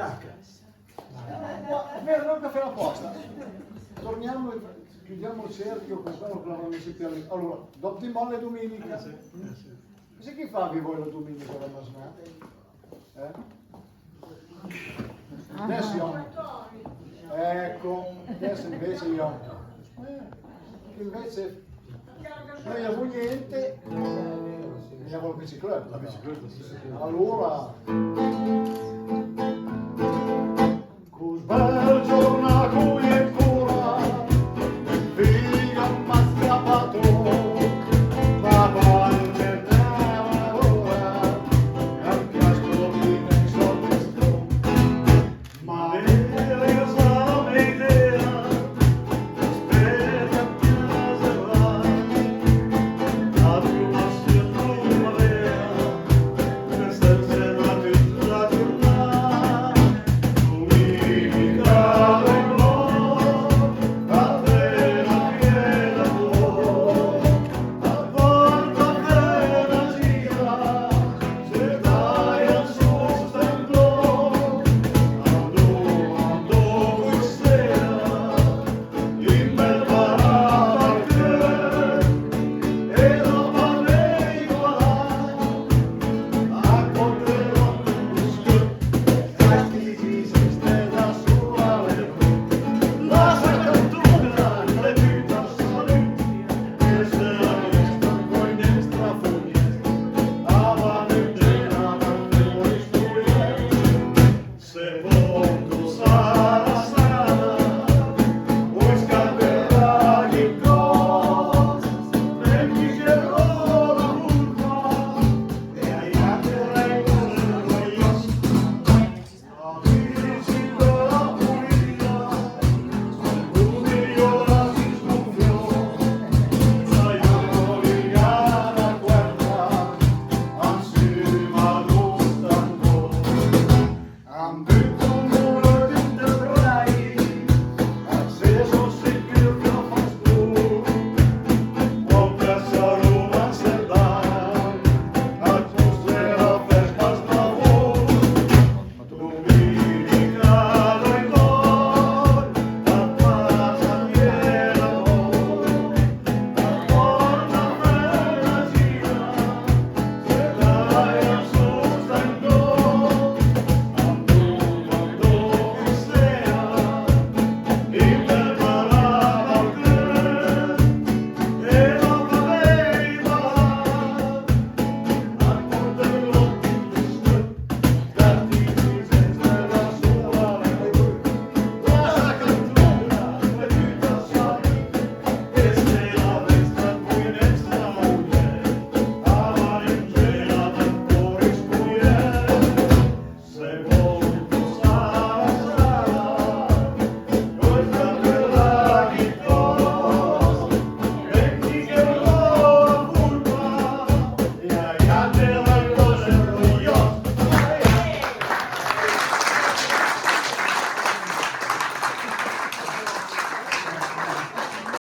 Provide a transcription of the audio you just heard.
Tacca. È vero, non caffè apposta. Torniamo, chiudiamo il cerchio con quello che l'avevamo messo più lì. Allora, dopo di molle domenica. Cosa che fa voi la domenica la masnata? Adesso io. Ecco, adesso invece io. Invece non avevo niente, avevo la bicicletta. La bicicletta, sì. Allora